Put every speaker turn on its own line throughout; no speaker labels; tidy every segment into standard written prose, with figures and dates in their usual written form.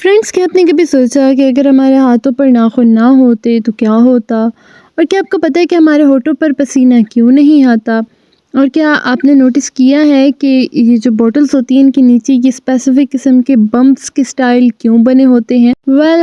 Friends, क्या आपने कभी सोचा कि अगर हमारे हाथों पर नाखून ना होते तो क्या होता? और क्या आपको पता है कि हमारे होठों पर पसीना क्यों नहीं आता? और क्या आपने नोटिस किया है कि ये जो बॉटल्स होती हैं इनके नीचे ये स्पेसिफिक किस्म के बम्प्स के स्टाइल क्यों बने होते हैं?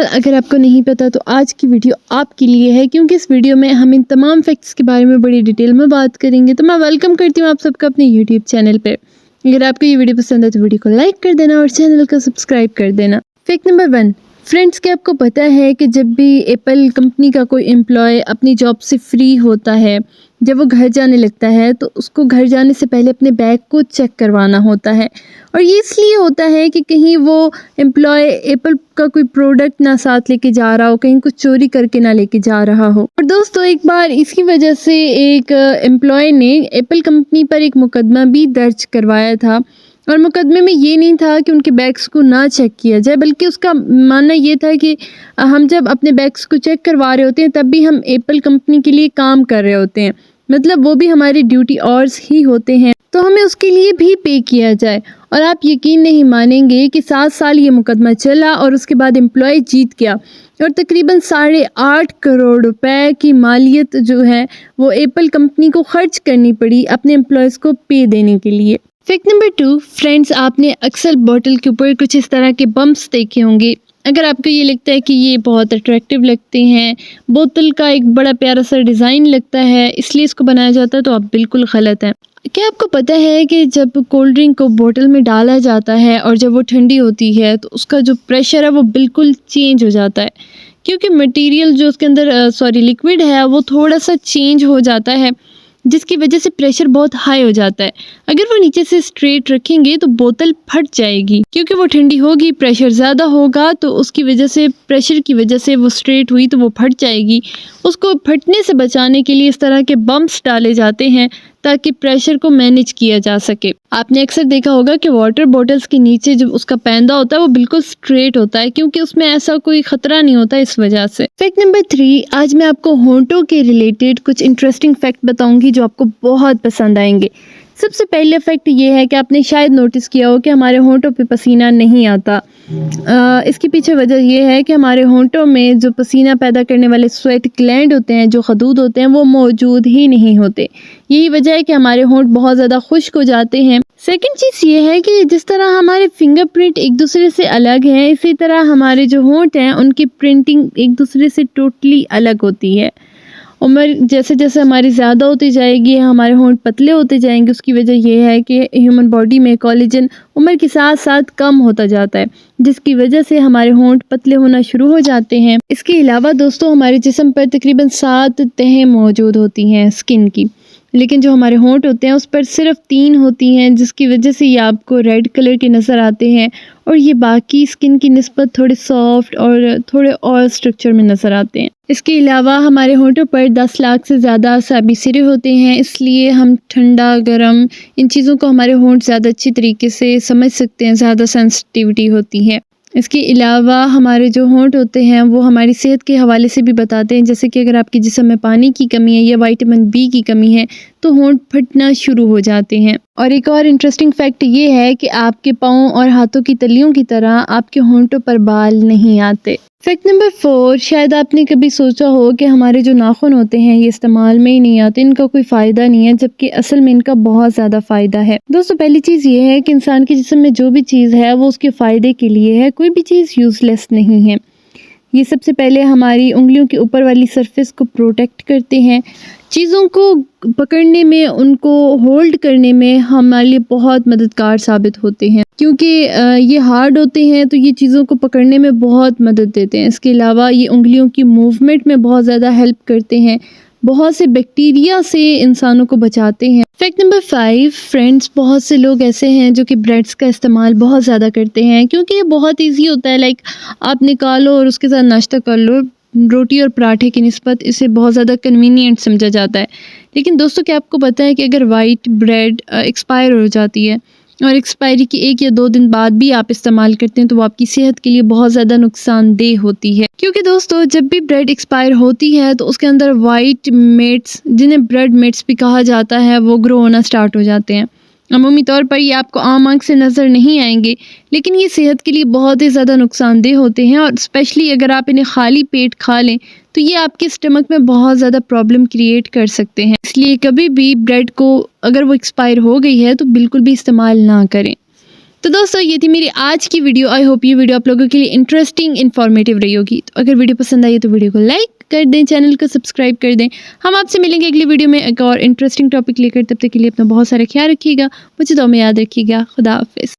अगर आपको नहीं पता तो आज की वीडियो आपके लिए है, क्योंकि इस वीडियो में हम इन तमाम फैक्ट्स के बारे में बड़ी डिटेल में बात करेंगे। तो मैं वेलकम करती हूँ आप सबका अपने यूट्यूब चैनल पे। अगर आपको ये वीडियो पसंद है तो वीडियो को लाइक कर देना और चैनल को सब्सक्राइब कर देना। Fact number 1। फ्रेंड्स, क्या आपको पता है कि जब भी एप्पल कंपनी का कोई एम्प्लॉय अपनी जॉब से फ्री होता है, जब वो घर जाने लगता है तो उसको घर जाने से पहले अपने बैग को चेक करवाना होता है। और ये इसलिए होता है कि कहीं वो एम्प्लॉय एप्पल का कोई प्रोडक्ट ना साथ लेके जा रहा हो, कहीं कुछ चोरी करके ना लेके जा रहा हो। और दोस्तों, एक बार इसकी वजह से एक एम्प्लॉय ने एप्पल कंपनी पर एक मुकदमा भी दर्ज करवाया था। और मुकदमे में ये नहीं था कि उनके बैग्स को ना चेक किया जाए, बल्कि उसका मानना ये था कि हम जब अपने बैग्स को चेक करवा रहे होते हैं तब भी हम एप्पल कंपनी के लिए काम कर रहे होते हैं, मतलब वो भी हमारी ड्यूटी आवर्स ही होते हैं, तो हमें उसके लिए भी पे किया जाए। और आप यकीन नहीं मानेंगे कि 7 साल ये मुकदमा चला और उसके बाद एम्प्लॉय जीत गया और तकरीबन 8.5 करोड़ रुपए की मालियत जो है वो एप्पल कंपनी को खर्च करनी पड़ी अपने एम्प्लॉयज़ को पे देने के लिए। Fact number 2। फ्रेंड्स, आपने अक्सर बॉटल के ऊपर कुछ इस तरह के बम्प्स देखे होंगे। अगर आपको ये लगता है कि ये बहुत अट्रैक्टिव लगते हैं, बोतल का एक बड़ा प्यारा सा डिज़ाइन लगता है इसलिए इसको बनाया जाता है, तो आप बिल्कुल गलत हैं। क्या आपको पता है कि जब कोल्ड ड्रिंक को बोतल में डाला जाता है और जब वो ठंडी होती है तो उसका जो प्रेशर है वो बिल्कुल चेंज हो जाता है, क्योंकि मटेरियल जो उसके अंदर लिक्विड है वो थोड़ा सा चेंज हो जाता है, जिसकी वजह से प्रेशर बहुत हाई हो जाता है। अगर वो नीचे से स्ट्रेट रखेंगे तो बोतल फट जाएगी, क्योंकि वो ठंडी होगी, प्रेशर ज़्यादा होगा, तो उसकी वजह से प्रेशर की वजह से वो स्ट्रेट हुई तो वो फट जाएगी। उसको फटने से बचाने के लिए इस तरह के बम्प्स डाले जाते हैं ताकि प्रेशर को मैनेज किया जा सके। आपने अक्सर देखा होगा कि वाटर बॉटल्स के नीचे जो उसका पैंदा होता है वो बिल्कुल स्ट्रेट होता है, क्योंकि उसमें ऐसा कोई खतरा नहीं होता इस वजह से। Fact number 3। आज मैं आपको होंठों के रिलेटेड कुछ इंटरेस्टिंग फैक्ट बताऊंगी जो आपको बहुत पसंद आएंगे। सबसे पहले फैक्ट ये है कि आपने शायद नोटिस किया हो कि हमारे होंठों पे पसीना नहीं आता। इसके पीछे वजह यह है कि हमारे होंठों में जो पसीना पैदा करने वाले स्वेट ग्लैंड होते हैं, जो खदूद होते हैं, वो मौजूद ही नहीं होते। यही वजह है कि हमारे होंठ बहुत ज़्यादा खुश्क हो जाते हैं। सेकंड चीज़ ये है कि जिस तरह हमारे फिंगरप्रिंट एक दूसरे से अलग हैं, इसी तरह हमारे जो होंठ हैं उनकी प्रिंटिंग एक दूसरे से टोटली अलग होती है। उम्र जैसे जैसे हमारी ज़्यादा होती जाएगी, हमारे होंठ पतले होते जाएंगे। उसकी वजह यह है कि ह्यूमन बॉडी में कोलेजन उम्र के साथ साथ कम होता जाता है, जिसकी वजह से हमारे होंठ पतले होना शुरू हो जाते हैं। इसके अलावा दोस्तों, हमारे जिस्म पर तकरीबन 7 तहें मौजूद होती हैं स्किन की, लेकिन जो हमारे होंठ होते हैं उस पर सिर्फ 3 होती हैं, जिसकी वजह से ये आपको रेड कलर के नज़र आते हैं और ये बाकी स्किन की निस्बत थोड़े सॉफ्ट और थोड़े और स्ट्रक्चर में नज़र आते हैं। इसके अलावा हमारे होंठों पर 10 लाख से ज़्यादा असाबी सिरे होते हैं, इसलिए हम ठंडा गर्म इन चीज़ों को हमारे होंठ ज़्यादा अच्छी तरीके से समझ सकते हैं, ज़्यादा सेंसिटिविटी होती है। इसके अलावा हमारे जो होंठ होते हैं वो हमारी सेहत के हवाले से भी बताते हैं, जैसे कि अगर आपके जिस्म में पानी की कमी है या विटामिन बी की कमी है तो होंठ फटना शुरू हो जाते हैं। और एक और इंटरेस्टिंग फैक्ट ये है कि आपके पाँव और हाथों की तलियों की तरह आपके होंठों पर बाल नहीं आते। Fact number 4। शायद आपने कभी सोचा हो कि हमारे जो नाखून होते हैं ये इस्तेमाल में ही नहीं आते, इनका कोई फ़ायदा नहीं है, जबकि असल में इनका बहुत ज़्यादा फ़ायदा है। दोस्तों, पहली चीज़ ये है कि इंसान के जिस्म में जो भी चीज़ है वो उसके फ़ायदे के लिए है, कोई भी चीज़ यूज़लेस नहीं है। ये सबसे पहले हमारी उंगलियों के ऊपर वाली सरफेस को प्रोटेक्ट करते हैं, चीज़ों को पकड़ने में, उनको होल्ड करने में हमारे लिए बहुत मददगार साबित होते हैं, क्योंकि ये हार्ड होते हैं तो ये चीज़ों को पकड़ने में बहुत मदद देते हैं। इसके अलावा ये उंगलियों की मूवमेंट में बहुत ज़्यादा हेल्प करते हैं, बहुत से बैक्टीरिया से इंसानों को बचाते हैं। Fact number 5। फ्रेंड्स, बहुत से लोग ऐसे हैं जो कि ब्रेड्स का इस्तेमाल बहुत ज़्यादा करते हैं, क्योंकि ये बहुत ईजी होता है। लाइक आप निकालो और उसके साथ नाश्ता कर लो। रोटी और पराठे की निस्बत इसे बहुत ज़्यादा कन्वीनियंट समझा जाता है। लेकिन दोस्तों, क्या आपको पता है कि अगर वाइट ब्रेड एक्सपायर हो जाती है और एक्सपायरी के 1 या 2 दिन बाद भी आप इस्तेमाल करते हैं तो वो आपकी सेहत के लिए बहुत ज़्यादा नुकसानदेह होती है, क्योंकि दोस्तों जब भी ब्रेड एक्सपायर होती है तो उसके अंदर वाइट मेट्स, जिन्हें ब्रेड मेट्स भी कहा जाता है, वो ग्रो होना स्टार्ट हो जाते हैं। عمومی طور پر یہ آپ کو عام آنکھ سے نظر نہیں آئیں گے، لیکن یہ صحت کے لیے بہت ہی زیادہ نقصان دہ ہوتے ہیں، اور اسپیشلی اگر آپ انہیں خالی پیٹ کھا لیں تو یہ آپ کے اسٹمک میں بہت زیادہ پرابلم کریٹ کر سکتے ہیں۔ اس لیے کبھی بھی بریڈ کو اگر وہ ایکسپائر ہو گئی ہے تو بالکل بھی استعمال نہ کریں۔ تو دوستو یہ تھی میری آج کی ویڈیو۔ آئی ہوپ یہ ویڈیو آپ لوگوں کے لیے انٹرسٹنگ انفارمیٹیو رہی ہوگی۔ تو اگر ویڈیو پسند آئی تو ویڈیو کو لائک کر دیں، چینل کو سبسکرائب کر دیں۔ ہم آپ سے ملیں گے اگلی ویڈیو میں ایک اور انٹرسٹنگ ٹاپک لے کر، تب تک کے لیے اپنا بہت سارا خیال رکھیے گا، مجھے دعا میں یاد رکھیے گا۔ خدا حافظ۔